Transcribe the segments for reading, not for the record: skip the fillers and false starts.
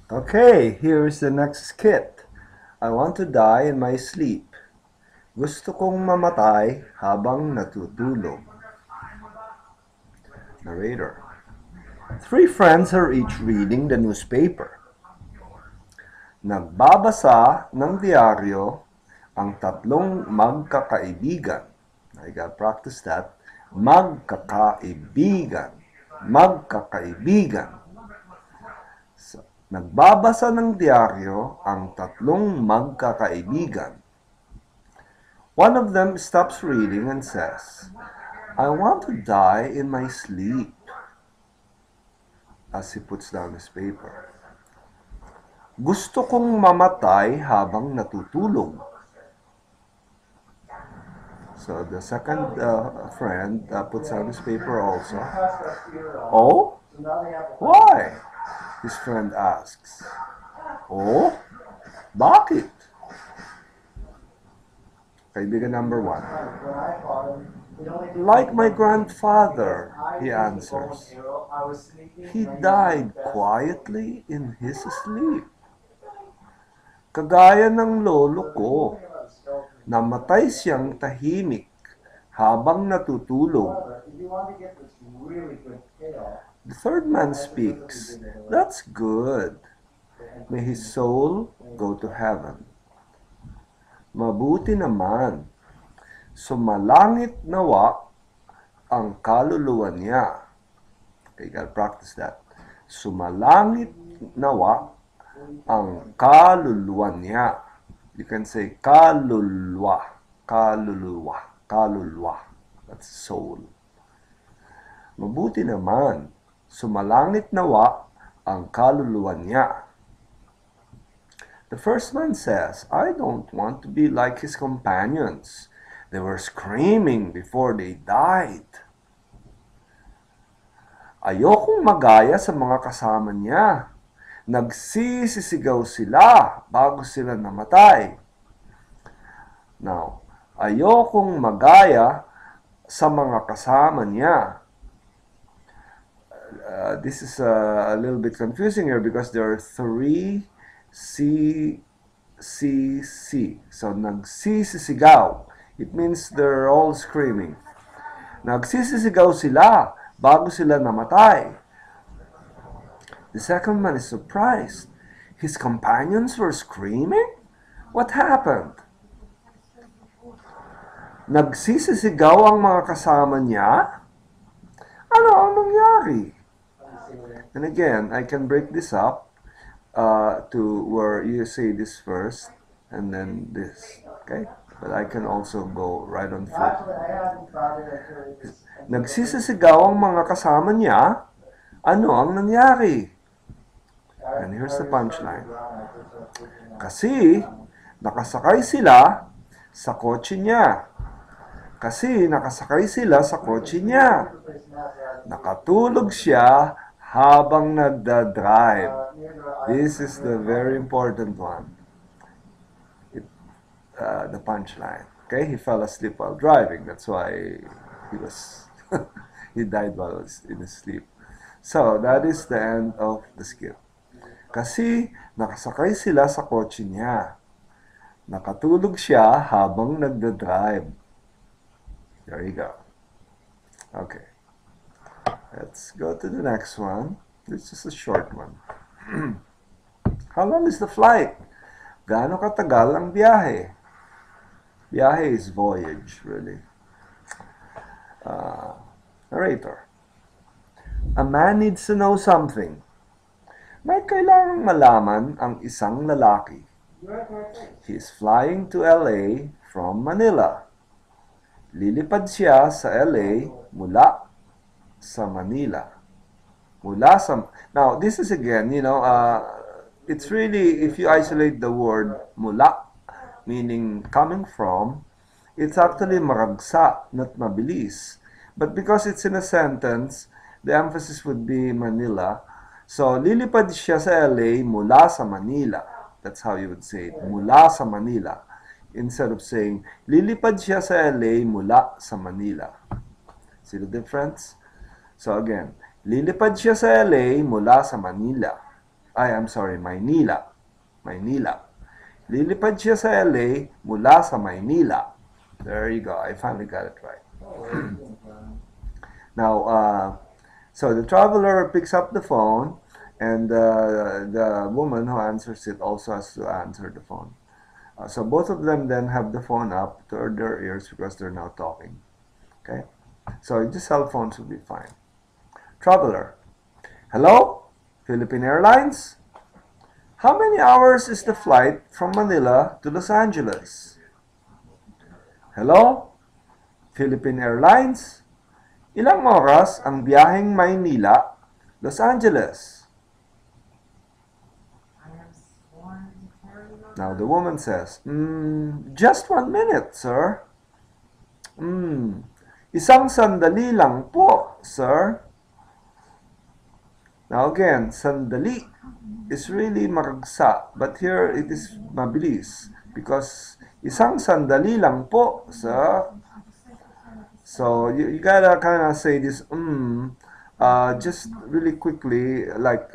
Okay, here's the next skit. I want to die in my sleep. Gusto kong mamatay habang natutulog. Narrator. Three friends are each reading the newspaper. Nagbabasa ng diaryo ang tatlong magkakaibigan. I gotta practice that. Magkakaibigan. Magkakaibigan. So, nagbabasa ng diaryo ang tatlong magkakaibigan. One of them stops reading and says, I want to die in my sleep, as he puts down his paper. Gusto kong mamatay habang natutulog. So the second friend puts down his paper also. Oh? Why? His friend asks. Oh? Bakit? Kaibigan number one. Like my grandfather, he answers. He died quietly in his sleep. Kagaya ng lolo ko, namatay siyang tahimik habang natutulog. The third man speaks. That's good. May his soul go to heaven. Mabuti naman. Sumalangit nawa ang kaluluwa niya. Okay, you gotta practice that. Sumalangit nawa ang kaluluwa niya. You can say kaluluwa, kaluluwa, kaluluwa. That's soul. Mabuti naman, sumalangit nawa ang kaluluwa niya. The first man says, I don't want to be like his companions. They were screaming before they died. Ayokong magaya sa mga kasama niya. Nagsisisigaw sila bago sila namatay. Now, ayokong magaya sa mga kasama niya. This is a little bit confusing here because there are three C. So, nagsisisigaw. It means they're all screaming. Nagsisisigaw sila bago sila namatay. The second man is surprised. His companions were screaming? What happened? Nagsisisigaw ang mga kasama niya? Ano ang nangyari? And again, I can break this up to where you say this first and then this. Okay? But I can also go right on foot. Nagsisisigaw ang mga kasama niya? Ano ang nangyari? And here's the punchline. Kasi nakasakay sila sa kotse niya. Kasi nakasakay sila sa kotse niya. Nakatulog siya habang nagda-drive. This is the very important one. The punchline. Okay, he fell asleep while driving. That's why he was he died while he was in his sleep. So that is the end of the skit. Kasi nakasakay sila sa kotse niya. Nakatulog siya habang nagda-drive. There you go. Okay. Let's go to the next one. This is a short one. How long is the flight? Gaano katagal ang biyahe? Biyahe is voyage, really. Narrator. A man needs to know something. May kailangang malaman ang isang lalaki. He is flying to LA from Manila. Lilipad siya sa LA mula sa Manila. Now, this is again, it's really, if you isolate the word mula, meaning coming from, it's actually maragsa, not mabilis. But because it's in a sentence, the emphasis would be Manila. So, lilipad siya sa LA mula sa Manila. That's how you would say it, mula sa Manila. Instead of saying, lilipad siya sa LA mula sa Manila. See the difference? So again, lilipad siya sa LA mula sa Manila. I'm sorry, Maynila. Maynila. Lilipad siya sa LA mula sa Maynila. There you go. I finally got it right. Now, so the traveler picks up the phone, and the woman who answers it also has to answer the phone. So both of them then have the phone up to their ears because they're now talking. Okay? So the cell phones will be fine. Traveler. Hello? Philippine Airlines? How many hours is the flight from Manila to Los Angeles? Hello? Philippine Airlines? Ilang oras ang biyaheng Maynila, Los Angeles? Now the woman says, just 1 minute, sir. Isang sandali lang po, sir. Now again, sandali is really maragsa, but here it is mabilis because isang sandali lang po, sir. So you gotta kind of say this, just really quickly, like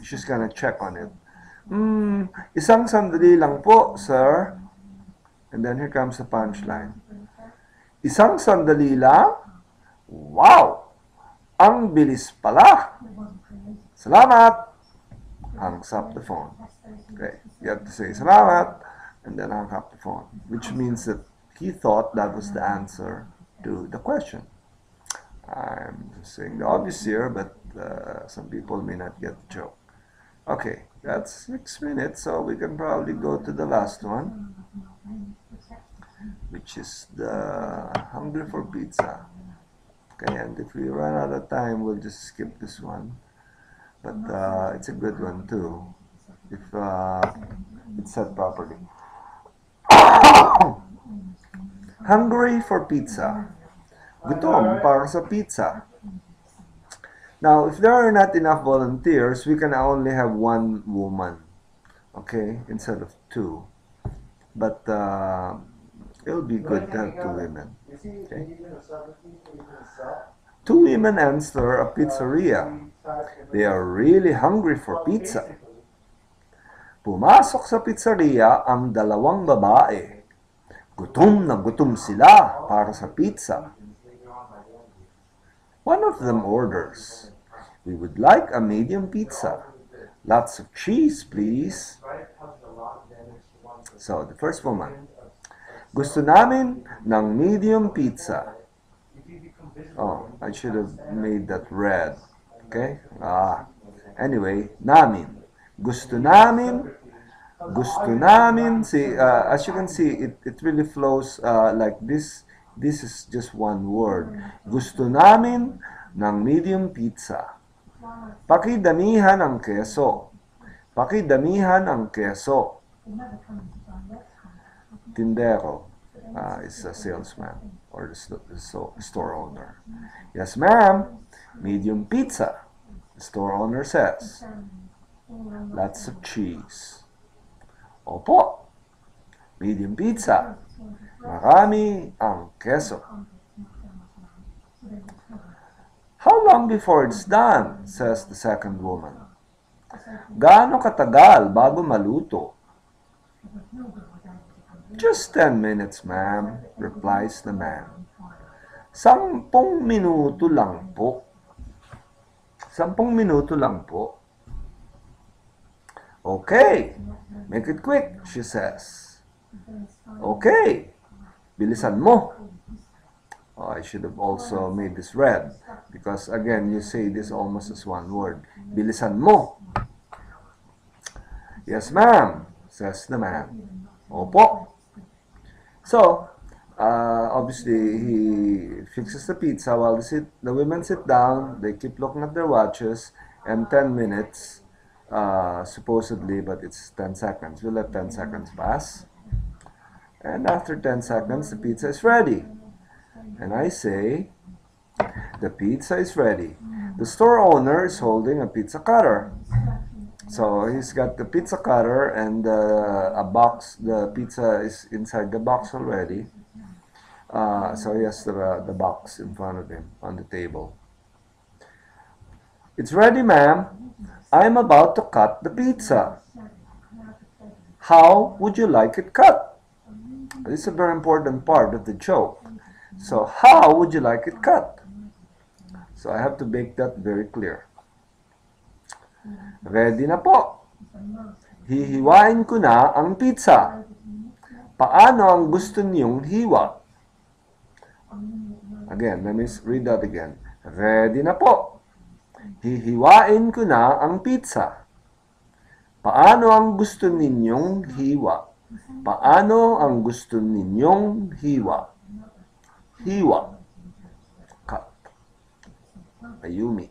she's gonna check on it. Isang sandali lang po, sir. And then here comes the punchline. Isang sandali lang? Wow! Ang bilis pala! Salamat! Hangs up the phone. Okay, you have to say salamat, and then hang up the phone, which means that he thought that was the answer to the question. I'm just saying the obvious here, but some people may not get the joke. Okay, that's 6 minutes, so we can probably go to the last one, which is the hungry for pizza. Okay, and if we run out of time, we'll just skip this one. But it's a good one too, if it's said properly. Hungry for pizza. Gutom para sa pizza. Now, if there are not enough volunteers, we can only have 1 woman, okay, instead of 2. But it'll be good to have 2 women. Okay? 2 women enter a pizzeria. They are really hungry for pizza. Pumasok sa pizzeria ang 2 babae. Gutom na gutom sila para sa pizza. One of them orders, "We would like a medium pizza. Lots of cheese, please." So, the first woman, "Gusto namin ng medium pizza." Oh, I should have made that red. Okay? Anyway, namin. Gusto namin. Gusto namin. See, as you can see, it really flows like this. This is just one word. Gusto namin ng medium pizza. Pakidamihan ang keso. Pakidamihan ang keso. Tindero is a salesman or the store owner. "Yes, ma'am. Medium pizza." The store owner says. "Lots of cheese." "Opo. Medium pizza. Marami ang keso." "How long before it's done?" says the second woman. "Gaano katagal bago maluto?" "Just 10 minutes, ma'am," replies the man. 10 minuto lang po. 10 minuto lang po. "Okay, make it quick," she says. "Okay, bilisan mo." Oh, I should have also made this red because again, you say this almost as one word. Bilisan mo. "Yes, ma'am," says the man. "Opo." So, obviously, he fixes the pizza while the women sit down. They keep looking at their watches, and 10 minutes, supposedly, but it's 10 seconds. We'll let 10 seconds pass. And after 10 seconds, the pizza is ready. And I say, "The pizza is ready." The store owner is holding a pizza cutter. So he's got the pizza cutter and a box. The pizza is inside the box already. So he has the box in front of him on the table. It's ready, ma'am. I'm about to cut the pizza. How would you like it cut? This is a very important part of the joke. So, how would you like it cut? So, I have to make that very clear. Ready na po. Hihiwain ko na ang pizza. Paano ang gusto niyong hiwa? Again, let me read that again. Ready na po. Hihiwain ko na ang pizza. Paano ang gusto ninyong hiwa? Paano ang gusto ninyong hiwa? Hiwa. Cut. Ayumi.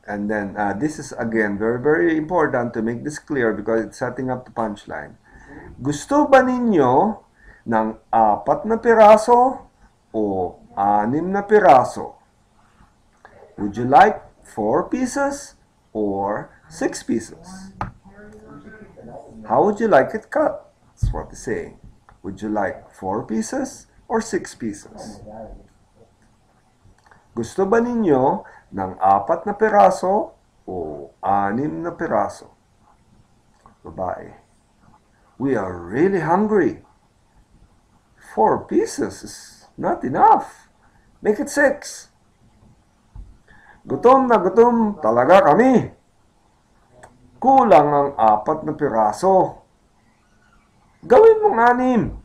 And then, this is again very, very important to make this clear because it's setting up the punchline. Gusto ba ninyo ng 4 na piraso o 6 na piraso? Would you like 4 pieces or 6 pieces? How would you like it cut? That's what it's saying. Would you like 4 pieces or 6 pieces? Gusto ba ninyo ng 4 na piraso o 6 na piraso? Babae. We are really hungry. 4 pieces is not enough. Make it 6. Gutom na gutom talaga kami. Kulang ang 4 na piraso. Gawin mong 6.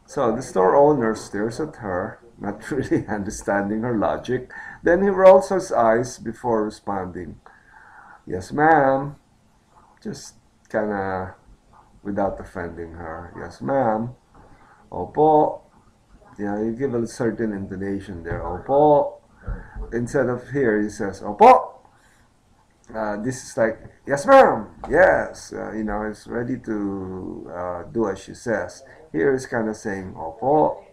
So the store owner stares at her, not really understanding her logic. Then he rolls his eyes before responding. Yes, ma'am. Just kinda without offending her. Yes, ma'am. Opo. Yeah, you give a certain intonation there. Opo. Instead of here, he says, Opo. This is like, yes, ma'am. Yes. It's ready to do as she says. Here is kind of saying, Opo.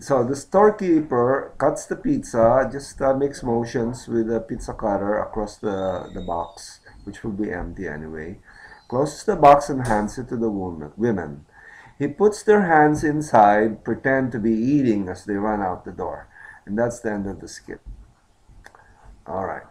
So the storekeeper cuts the pizza, just makes motions with the pizza cutter across the box, which will be empty anyway. Closes the box and hands it to the women. He puts their hands inside, pretend to be eating as they run out the door. And that's the end of the skit. All right.